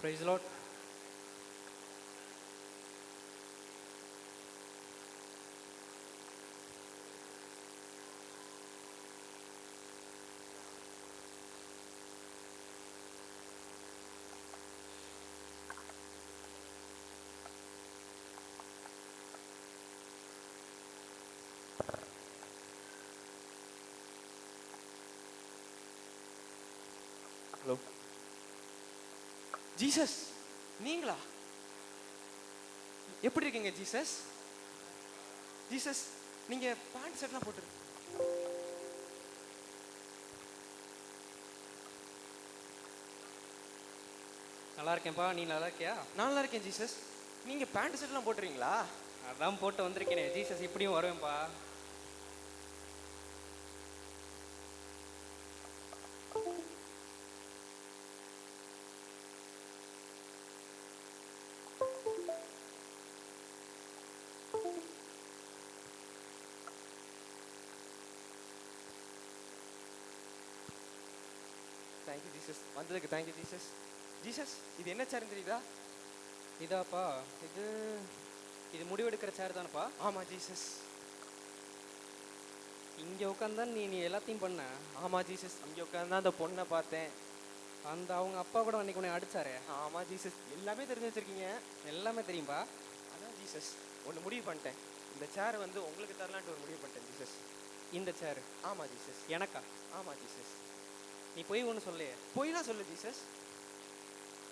Price Lord. Hello Jesus, நீங்களா? எப்படி இருக்கீங்க ஜீசஸ்? ஜீசஸ், நீங்க பேண்ட் ஷர்ட்லாம் போட்டு நல்லா இருக்கேன்ப்பா, நீ நல்லா இருக்கியா? நான் நல்லா இருக்கேன் ஜீசஸ். நீங்க பேண்ட் ஷர்ட்லாம் போட்டுறீங்களா? அதான் போட்டு வந்திருக்கேனே ஜீசஸ், இப்படியும் வருவேன்ப்பா. தேங்க்யூ ஜீசஸ், வந்ததுக்கு தேங்க்யூ ஜீசஸ். ஜீசஸ், இது என்ன சேருன்னு தெரியுதா? இதாப்பா, இது இது முடிவெடுக்கிற சேர் தானப்பா? ஆமா ஜீசஸ். இங்கே உட்காந்தான் நீ எல்லாத்தையும் பண்ண. ஆமா ஜீசஸ், இங்கே உட்காந்து அந்த பொண்ணை பார்த்தேன். அந்த அவங்க அப்பா கூட அன்னைக்கு உன்னை அடிச்சாரே. ஆமா ஜீசஸ், எல்லாமே தெரிஞ்சு வச்சிருக்கீங்க. எல்லாமே தெரியும்பா. அதான் ஜீசஸ், ஒன்று முடிவு பண்ணிட்டேன். இந்த சேர் வந்து உங்களுக்கு தரலான்ட்டு ஒரு முடிவு பண்ணிட்டேன் ஜீசஸ். இந்த சேரு? ஆமா ஜீசஸ். எனக்கா? ஆமா ஜீசஸ். நீ போய் ஒன்று சொல்லையே. போய்லாம் சொல்லு ஜீசஸ்.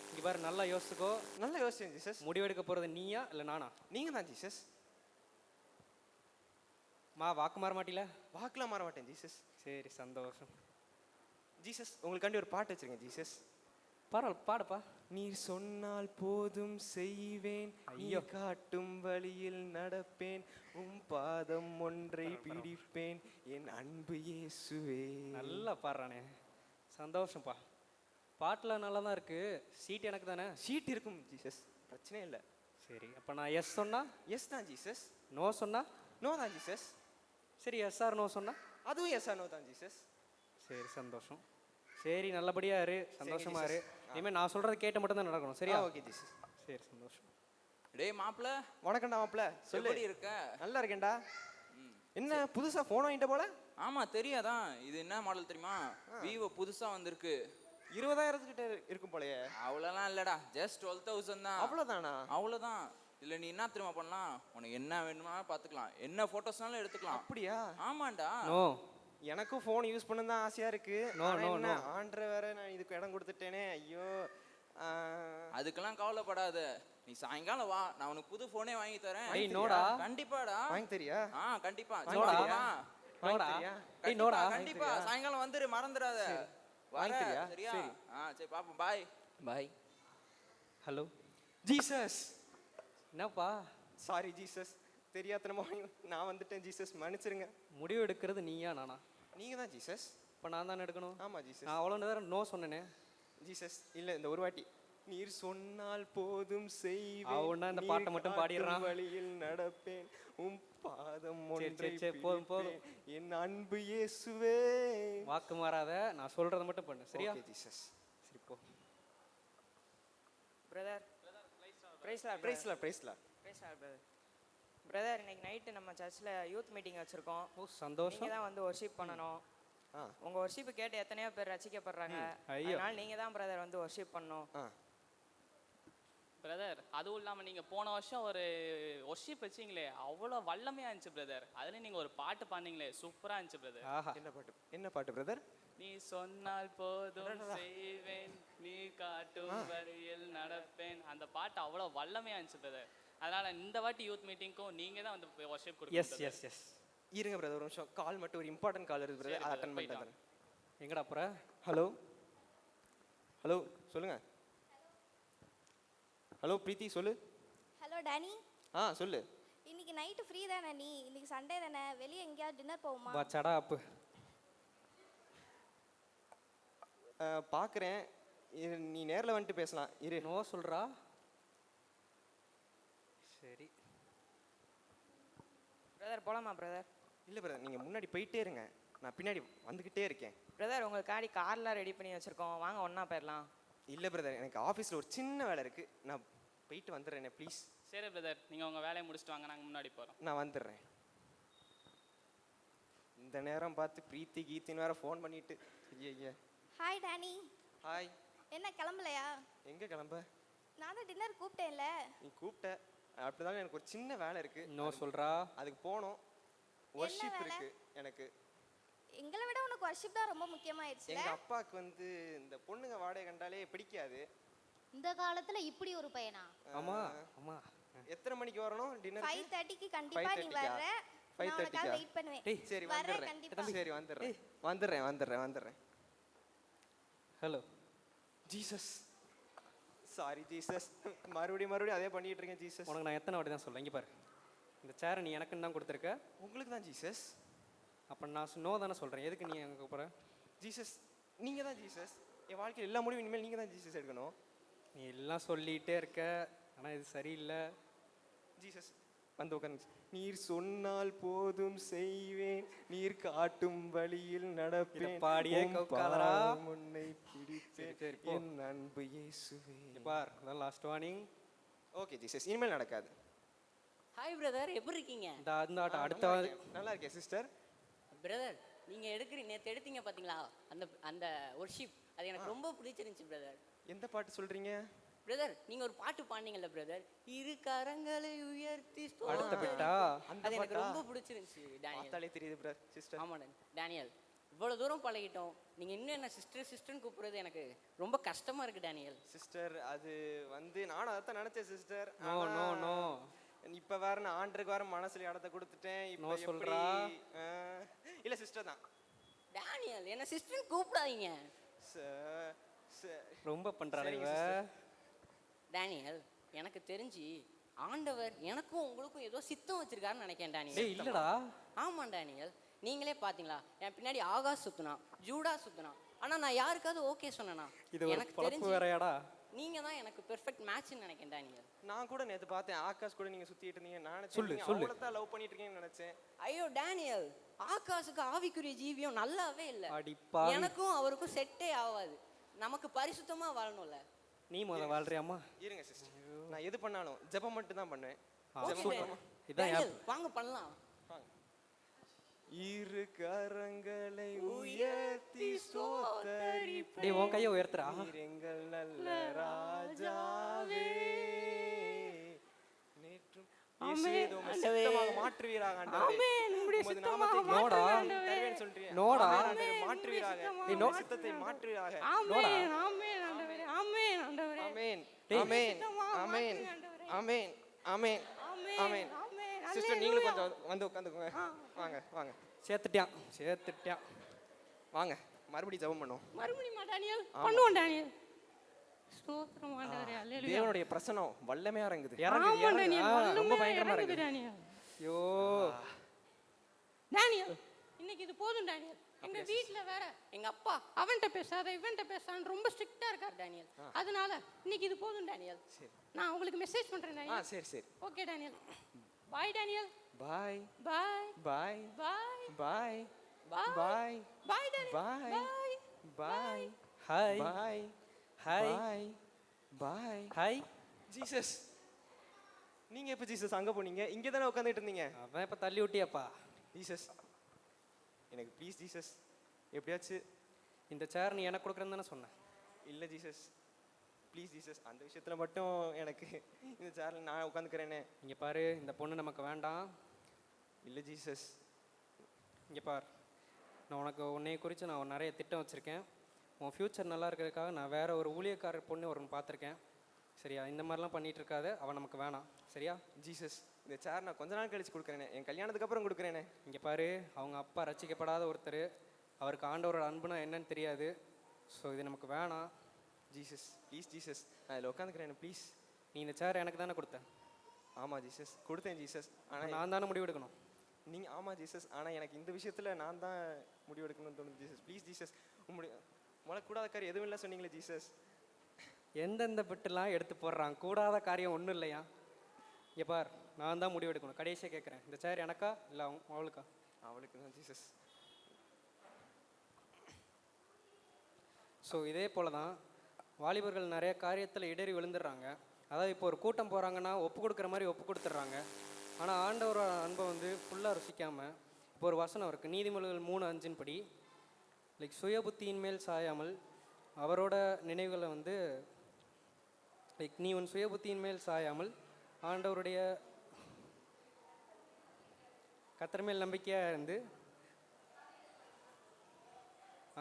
இங்கே பாரு, நல்லா யோசிச்சுக்கோ. நல்லா யோசிச்சேன் ஜீசஸ். முடிவெடுக்க போகிறது நீயா இல்லை நானா? நீங்க தான் ஜீசஸ். வாக்கு மாற மாட்டில? வாக்குலாம் மாற மாட்டேன் ஜீசஸ். சரி, சந்தோஷம். ஜீசஸ், உங்களுக்காண்டி ஒரு பாட்டு வச்சிருக்கேன் ஜீசஸ். பரவாயில்ல, பாடுப்பா. நீர் சொன்னால் போதும் செய்வேன், ஐயோ, காட்டும் வழியில் நடப்பேன், பாதம் ஒன்றை பிடிப்பேன், என் அன்பு இயேசுவே. நல்லா பாடுறானே, சந்தோஷம்ப்பா. பாட்டில் நல்லா தான் இருக்கு. சீட் எனக்கு தானே? சீட் இருக்கும் ஜீசஸ், பிரச்சனை இல்லை. சரி, அப்போ நான் எஸ் சொன்னா? எஸ் தான் ஜீசஸ். நோ சொன்னா? நோ தான் ஜீசஸ். சரி, எஸ் ஆர் நோ சொன்னா? அதுவும் எஸ் ஆர் நோ தான் ஜீசஸ். சரி, சந்தோஷம். சரி, நல்லபடியா இரு, சந்தோஷமா இரு. இனிமேல் நான் சொல்றது கேட்டு மட்டும் தான் நடக்கணும், சரியா? Okay Jesus. சரி, சந்தோஷம். டேய் மாப்ள, வணக்கம்டா மாப்ள. சொல்லு. எப்படி இருக்க? நல்லா இருக்கேன்டா. என்ன புதுசா போன் வாங்கிட்ட போல? ஆமா, தெரியாதான். இது என்ன மாடல் தெரியுமா? விவோ புதுசா வந்திருக்கு. 20,000 கிட்ட இருக்கும் போலயே. அவ்வளோலாம் இல்லடா, ஜஸ்ட் 12,000 தான். அவ்வளவுதானா? அவ்வளோதான். இல்லை நீ என்ன தெரியுமா பண்ணலாம், உனக்கு என்ன வேணுமா பார்த்துக்கலாம், என்ன ஃபோட்டோஸ்னாலும் எடுத்துக்கலாம். அப்படியா? ஆமாண்டா. நோ, எனக்கும் ஃபோன் யூஸ் பண்ண தான் ஆசையா இருக்கு. No no no. ஆண்ட்ர வேற நான் இதுக்கு இடம் கொடுத்துட்டேனே, ஐயோ. அதுக்கெல்லாம் கவலைப்படாத, நீ சாயங்காலம் வா, நான் உனக்கு புது ஃபோனே வாங்கி தரேன். ஏய் நோடா. கண்டிப்பாடா. வாங்கி தரியா? கண்டிப்பா. நோடா. வா. நோடா. ஏய் நோடா. கண்டிப்பா சாயங்காலம் வந்துரு, மறந்துடாத. வாங்கி தரியா? சரியா? சரி. சரி பாப்போம். Bye bye. Hello Jesus. என்னப்பா? சாரி ஜீசஸ், தெரியாதனமா நான் வந்துட்டேன் ஜீசஸ், மன்னிச்சிருங்க. முடிவு எடுக்கிறது நீயா நானா? நீங்க தான் ஜீசஸ். இப்போ நான் தானே எடுக்கணும்? ஆமா ஜீசஸ். நான் அவ்வளோ நேரம் நோ சொன்னேனே. ஜீசஸ், இல்ல இந்த ஒரு வாட்டி. நீர் சொன்னால் போதும் செய்வேன், அவனா இந்த பாட்டை மட்டும் பாடிடுறான். வழியில் நடப்பேன், பாதம் சரி, ஒன்றை சரி, போதும், போதும். பிடிப்பேன், என் அன்பு இயேசுவே. வாக்கு மாறாத, நான் சொல்றதை மட்டும் பண்ணு, சரியா? Okay Jesus. சரி, போ. பிரதர், பிரைஸ்லா பிரதர். பிரதர், இன்னைக்கு நைட்டு நம்ம சர்ச்சில் யூத் மீட்டிங் வச்சுருக்கோம். ஓ, சந்தோஷம். நீங்கள் தான் வந்து ஒர்ஷிப் பண்ணணும். உங்கள் ஒர்ஷிப்பு கேட்டு எத்தனையோ பேர் ரசிக்கப்படுறாங்க. ஐயோ. அதனால் நீங்கள் தான் பிரதர் வந்து ஒர்ஷிப் பண்ணணும். பிரதர், அதுவும் இல்லாமல் நீங்கள் போன வருஷம் ஒரு ஒர்ஷிப் வச்சிங்களே, அவ்வளோ வல்லமையாக இருந்துச்சு பிரதர். அதில் நீங்கள் ஒரு பாட்டு பாடினீங்களே, சூப்பராக இருந்துச்சு பிரதர். ஆஹா, என்ன பாட்டு பிரதர்? நீ சொன்னால் போதும் செய்வேன், நீ காட்டும் வழியில் நடப்பேன். அந்த பாட்டு அவ்வளோ வல்லமையாக இருந்துச்சு பிரதர். அதனால இந்த வாட்டி யூத் மீட்டிங்க்கும் நீங்கள் தான் வந்து ஒர்ஷிப் எஸ் கொடுக்கணும். Yes yes. இருங்க பிரதர், ஒரு நிமிஷம். கால் மட்டும், ஒரு இம்பார்ட்டன்ட் கால் இருக்கு பிரதர், அதை அட்டெண்ட் பண்ணிட்டு வரேன். எங்கடா போற? ஹலோ ஹலோ, சொல்லுங்க. ஹலோ பிரீத்தி, சொல்லு. Hello Danny. சொல்லு. இன்னைக்கு நைட்டு ஃப்ரீ தானே? நீ இன்னைக்கு சண்டே தானே, வெளியே எங்கேயாவது டின்னர் போவோமா? வா சடா அப்பு. பார்க்குறேன், நீ நேரில் வந்துட்டு பேசலாம். இரு. நோ சொல்றா. சரி பிரதர், போகலாமா பிரதர்? இல்லை பிரதர், நீங்கள் முன்னாடி போயிட்டே இருங்க, நான் பின்னாடி வந்துக்கிட்டே இருக்கேன். பிரதர், உங்களுக்காண்டி கார்லாம் ரெடி பண்ணி வச்சுருக்கோம், வாங்க ஒன்றா போயிடலாம். இல்லை பிரதர், எனக்கு ஆஃபீஸில் ஒரு சின்ன வேலை இருக்குது, நான் போயிட்டு வந்துடுறேனே ப்ளீஸ். சரி பிரதர், நீங்கள் உங்கள் வேலையை முடிச்சுட்டு வாங்க, நாங்கள் முன்னாடி போகிறோம். நான் வந்துடுறேன். இந்த நேரம் பார்த்து பிரீத்தி கீத்தின்னு வேற ஃபோன் பண்ணிட்டு. ஐயா. Hi Danny. ஹாய். என்ன கிளம்பலையா? எங்கே கிளம்ப? நான் தான் டின்னர் கூப்பிட்டேன்ல. நீ கூப்பிட்ட, அப்படிதான் எனக்கு ஒரு சின்ன வேலை இருக்குது. இன்னும் சொல்கிறா. அதுக்கு போகணும். ஒர்ஷிப் இருக்கு எனக்கு. எங்களை விட உனக்கு வர்ஷிப் தான் ரொம்ப முக்கியமாயிடுச்சுல. எங்கள் அப்பாவுக்கு வந்து இந்த பொண்ணுங்க வாடகை கண்டாலே பிடிக்காது. இந்த காலத்துல இப்படி ஒரு பையனா? ஆமா ஆமா. எத்தனை மணிக்கு வரணும் டின்னர்? 5:30க்கு கண்டிப்பா நீ வர்ற. 5:30க்கு வெயிட் பண்ணுவேன். சரி வரேன் வந்துடுறேன். கண்டிப்பா. சரி வந்துடுறேன். ஹலோ ஜீசஸ், சாரி ஜீசஸ், மறுபடியும் அதே பண்ணிட்டு இருக்கேன் ஜீசஸ். உனக்கு நான் எத்தனை வாட்டி தான் சொல்ல, இங்கே பாரு, இந்த சேரை நீ எனக்குன்னு தான் கொடுத்துருக்க. உங்களுக்கு தான் ஜீசஸ். அப்போ நான் நோ தானே சொல்கிறேன், எதுக்கு நீ அங்கே போகிற? ஜீசஸ், நீங்கள் தான் ஜீசஸ். என் வாழ்க்கையில் எல்லா முடிவும் இனிமேல் நீங்கள் தான் ஜீசஸ் எடுக்கணும். நீ எல்லாம் சொல்லிகிட்டே இருக்க, ஆனால் இது சரியில்லை. ஜீசஸ் வந்து உட்காந்து, நீர் சொன்னால் போதும் செய்வேன், நீர் காட்டும் வழியில் நடப்பேன், பாடியே கவுக்காதடா. முன்னை பிடிப்பேன், சரி, போ. என் அன்பு இயேசுவே. பார், அதான் லாஸ்ட் வார்னிங். ஓகே ஜீசஸ், இனிமேல் நடக்காது. ஹாய் பிரதர், எப்படி இருக்கீங்க? இந்த ஆட்டம் அடுத்த நல்லா இருக்கேன் சிஸ்டர். பிரதர், நீங்க நேத்து எடுத்தீங்க பாத்தீங்களா அந்த அந்த ஒர்ஷிப், அது எனக்கு ரொம்ப பிடிச்சிருந்துச்சு பிரதர். எந்த பாட்டு சொல்றீங்க? பிரதர், நீங்க ஒரு பாட்டு பாடுனீங்கல்ல பிரதர், இரு கரங்களை உயர்த்தி அடுத்த பிட்டா அது எனக்கு ரொம்ப பிடிச்சிருந்துச்சு டேனியல். பார்த்தாலே தெரியுது பிரதர் சிஸ்டர். ஆமா டேனியல், இவ்வளவு தூரம் பழகிட்டோம், நீங்க இன்னும் என்ன சிஸ்டர்னு கூப்பிடுறது எனக்கு ரொம்ப கஷ்டமா இருக்கு டேனியல். சிஸ்டர், அது வந்து நானும் அதான் நினைச்சேன் சிஸ்டர். No no no. இப்ப வேற நான் ஆண்டருக்கு வேற மனசுல இடத்த கொடுத்துட்டேன். நோ இப்ப சொல்றா. இல்ல சிஸ்டர் தான். டேனியல், என்ன சிஸ்டர்னு கூப்பிடாதீங்க. ரொம்ப பண்றாளே இவ. டேனியல், எனக்கு தெரிஞ்சு ஆண்டவர் எனக்கும் உங்களுக்கும் ஏதோ சித்தம் வச்சிருக்காருன்னு நினைக்கிறேன் டேய் டேனியல். இல்லடா. ஆமா டேனியல், நீங்களே பாத்தீங்களா என் பின்னாடி ஆகாஷ் சுத்துனா, ஜூடா சுத்துனா, ஆனா நான் யாருக்காவது ஓகே சொன்னேனா? இது ஒரு எனக்கு பொழப்பு தெரிஞ்சு வேறயாடா. நீங்க தான் எனக்கு பெர்ஃபெக்ட் மேட்ச்னு நினைக்கிறேன் டேனியல். நான் கூட நேத்து பார்த்தேன், ஆகாஷ் கூட நீங்க சுத்திட்டு இருந்தீங்க. நான் சொல்லு, நினைச்சேன் சொல்லு. அவளை தான் லவ் பண்ணிட்டு இருக்கீங்கன்னு நினைச்சேன். ஐயோ டேனியல், ஆகாஷுக்கு ஆவிக்குரிய ஜீவியம் நல்லாவே இல்ல. அடிப்பா. எனக்கும் அவருக்கும் செட்டே ஆகாது. நமக்கு பரிசுத்தமா வாழணும்ல. நீ முத வாழ்றியாமா? இருங்க சிஸ்டர், நான் எது பண்ணாலும் ஜெபம் மட்டும் தான் பண்ணுவேன். Okay, super. இதான் டேனியல், வாங்க பண்ணலாம். இரு கரங்களை உயர்த்தி ஸ்தோத்தரிப்போம், டேய் உன் கையை உயர்த்துறா. நீர் எங்கள் நல்ல ராஜாவே. நேற்றும் இயேசுவே உம்மை சித்தமாக மாற்றுவீராக ஆண்டவரே. உமது நாமத்தை நோடா. தருவேன் சொல்றீங்க. நோடா. ஆமென் ஆண்டவரே, மாற்றுவீராக. டேய் நோ. சித்தத்தை மாற்றுவீராக. நோடா. ஆமென் ஆமென் டேய். ஆமென் ஆமென் ஆமென் ஆமென் ஆமென். சிஸ்டர் நீங்களும் கொஞ்சம் வந்து உட்காந்துக்கோங்க. வாங்க வாங்க சேர்த்துட்டியான். வாங்க, மறுபடியும் ஜெபம் பண்ணுவோம். மறுபடியும் டேனியல் பண்ணுவோம் டேனியல். ஸ்தோத்திரம் ஆண்டவரே, அல்லேலூயா. தேவனுடைய பிரசன்னம் வல்லமையா இறங்குது. இறங்கு, ஆமா இறங்கு. டேனியல், ரொம்ப வல்லமையா பயங்கரமா இறங்குது இருக்கு. டேனியல். ஐயோ. டேனியல், இன்னைக்கு இது போதும் டேனியல். எங்க வீட்ல வேற எங்க அப்பா அவன்கிட்ட பேசாத இவன்கிட்ட பேசான்னு ரொம்ப ஸ்ட்ரிக்ட்டா இருக்கார் டேனியல். அதனால இன்னைக்கு இது போதும் டேனியல். நான் உங்களுக்கு மெசேஜ் பண்றேன் டேனியல். சரி சரி. Okay Daniel. Bye Daniel. Bye bye bye bye bye bye bye bye Daniel. Bye bye hi bye hi bye bye. Hi. Jesus, நீங்க எப்ப ஜீசஸ் அங்க போனீங்க? இங்க தானே உட்காந்துட்டு இருந்தீங்க. அவன் இப்ப தள்ளி விட்டியாப்பா. ஜீசஸ், எனக்கு ப்ளீஸ் ஜீசஸ், எப்படியாச்சும் இந்த சேர் நீ எனக்கு கொடுக்குறேன்னு தானே சொன்னேன். இல்லை ஜீசஸ், ப்ளீஸ் ஜீசஸ், அந்த விஷயத்தில் மட்டும் எனக்கு இந்த சேரில் நான் உட்காந்துக்கிறேனே. இங்கே பாரு, இந்த பொண்ணு நமக்கு வேண்டாம். இல்லை ஜீசஸ். இங்கே பார், நான் உனக்கு உன்னைய குறித்து நான் நிறைய திட்டம் வச்சுருக்கேன். உன் ஃப்யூச்சர் நல்லா இருக்கிறதுக்காக நான் வேற ஒரு ஊழியக்காரர் பொண்ணு ஒரு பார்த்துருக்கேன். சரியா? இந்த மாதிரிலாம் பண்ணிகிட்டு இருக்காது, அவன் நமக்கு வேணாம். சரியா? ஜீசஸ், இந்த சேர் நான் கொஞ்ச நாள் கழிச்சு கொடுக்குறேனே, என் கல்யாணத்துக்கு அப்புறம் கொடுக்குறேனே. இங்கே பாரு, அவங்க அப்பா ரசிக்கப்படாத ஒருத்தர், அவருக்கு ஆண்டவரோட அன்புனா என்னன்னு தெரியாது. ஸோ இது நமக்கு வேணாம். ஜீசஸ் ப்ளீஸ் ஜீசஸ், நான் இதில் உட்காந்துக்கிறேன் ப்ளீஸ். நீ இந்த சேர் எனக்கு தானே கொடுத்த? ஆமாம் ஜீசஸ், கொடுத்தேன் ஜீசஸ். ஆனால் நான் தானே முடிவு எடுக்கணும். நீங்கள் ஆமாம் ஜீசஸ், ஆனால் எனக்கு இந்த விஷயத்தில் நான் தான் முடிவு எடுக்கணும்னு தோணுது ஜீசஸ். ப்ளீஸ் ஜீசஸ், கூடாத காரியம் எதுவும் இல்லை சொன்னீங்களே ஜீசஸ். எந்தெந்த பிட்டுலாம் எடுத்து போடுறான், கூடாத காரியம் ஒன்றும் இல்லையா? இங்கே பார், நான் தான் முடிவு எடுக்கணும். கடைசியாக கேட்குறேன், இந்த சேர் எனக்கா இல்லை அவளுக்கா? அவளுக்கு தான் ஜீசஸ். ஸோ இதே போல் தான் வாலிபர்கள் நிறைய காரியத்தில் இடறி விழுந்துடுறாங்க. அதாவது இப்போ ஒரு கூட்டம் போகிறாங்கன்னா ஒப்பு கொடுக்குற மாதிரி ஒப்பு கொடுத்துட்றாங்க. ஆனால் ஆண்டவரோட அன்பை வந்து ஃபுல்லாக ருசிக்காமல் இப்போ ஒரு வசனம் இருக்குது, நீதிமொழிகள் 3:5 படி லைக் சுய புத்தியின் மேல் சாயாமல் அவரோட நினைவுகளை வந்து லைக் நீ உன் சுய புத்தியின் மேல் சாயாமல் ஆண்டவருடைய கர்த்தர் மேல் நம்பிக்கையாக இருந்து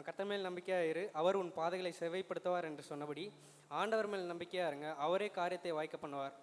கர்த்தர் மேல் நம்பிக்கையாக இரு, அவர் உன் பாதைகளை செவைப்படுத்துவார் என்று சொன்னபடி ஆண்டவர் மேல் நம்பிக்கையாக இருங்க, அவரே காரியத்தை வாய்க்க பண்ணுவார்.